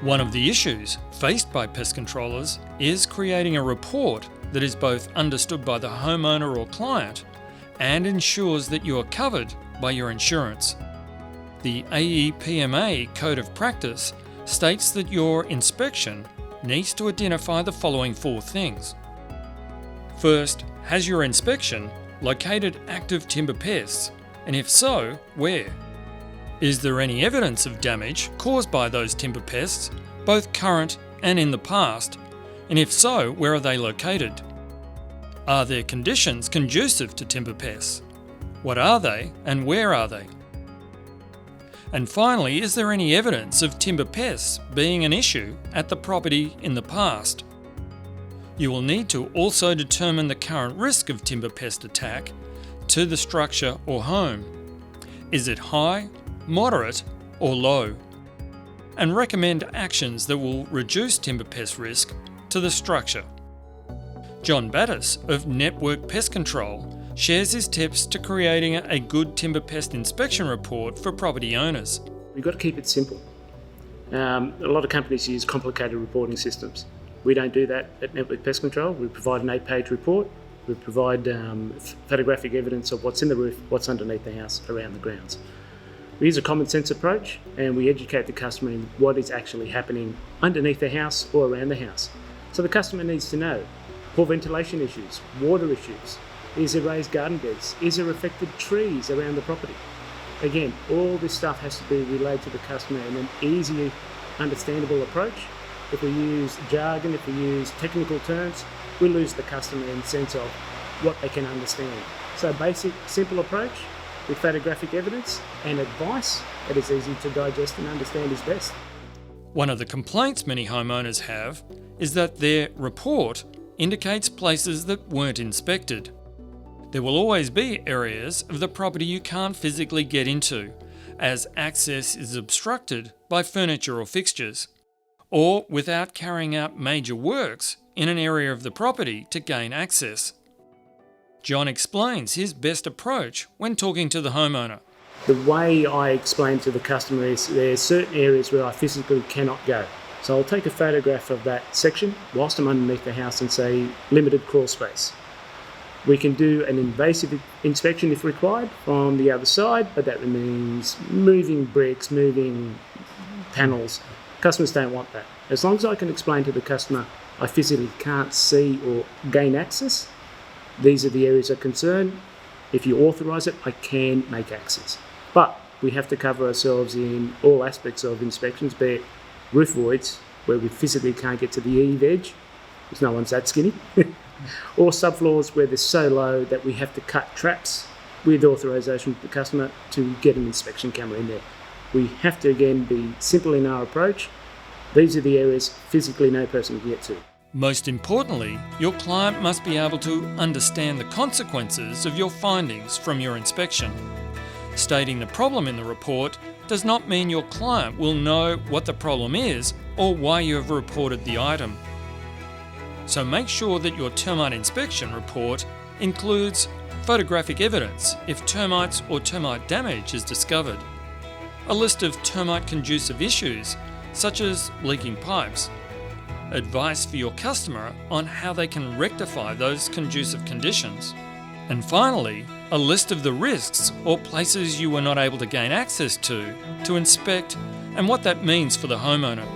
One of the issues faced by pest controllers is creating a report that is both understood by the homeowner or client and ensures that you are covered by your insurance. The AEPMA Code of Practice states that your inspection needs to identify the following 4 things. First, has your inspection located active timber pests, and if so, where? Is there any evidence of damage caused by those timber pests, both current and in the past? And if so, where are they located? Are there conditions conducive to timber pests? What are they and where are they? And finally, is there any evidence of timber pests being an issue at the property in the past? You will need to also determine the current risk of timber pest attack to the structure or home. Is it high, moderate, or low? And recommend actions that will reduce timber pest risk to the structure. John Batis of Network Pest Control shares his tips to creating a good timber pest inspection report for property owners. We've got to keep it simple. A lot of companies use complicated reporting systems. We don't do that at Network Pest Control. We provide an 8-page report. We provide photographic evidence of what's in the roof, what's underneath the house, around the grounds. We use a common sense approach and we educate the customer in what is actually happening underneath the house or around the house. So the customer needs to know poor ventilation issues, water issues, is there raised garden beds, is there affected trees around the property. Again, all this stuff has to be relayed to the customer in an easy, understandable approach. If we use jargon, if we use technical terms, we lose the customer in the sense of what they can understand. So basic, simple approach with photographic evidence and advice that is easy to digest and understand is best. One of the complaints many homeowners have is that their report indicates places that weren't inspected. There will always be areas of the property you can't physically get into, as access is obstructed by furniture or fixtures, or without carrying out major works in an area of the property to gain access. John explains his best approach when talking to the homeowner. The way I explain to the customer is there are certain areas where I physically cannot go. So I'll take a photograph of that section whilst I'm underneath the house and say limited crawl space. We can do an invasive inspection if required from the other side, but that means moving bricks, moving panels. Customers don't want that. As long as I can explain to the customer I physically can't see or gain access, these are the areas of concern. If you authorise it, I can make access. But we have to cover ourselves in all aspects of inspections, be it roof voids, where we physically can't get to the eave edge, because no one's that skinny, or subfloors where they're so low that we have to cut traps with authorisation of the customer to get an inspection camera in there. We have to, again, be simple in our approach. These are the areas physically no person can get to. Most importantly, your client must be able to understand the consequences of your findings from your inspection. Stating the problem in the report does not mean your client will know what the problem is or why you have reported the item. So make sure that your termite inspection report includes photographic evidence if termites or termite damage is discovered, a list of termite conducive issues such as leaking pipes, advice for your customer on how they can rectify those conducive conditions, and finally, a list of the risks or places you were not able to gain access to inspect and what that means for the homeowner.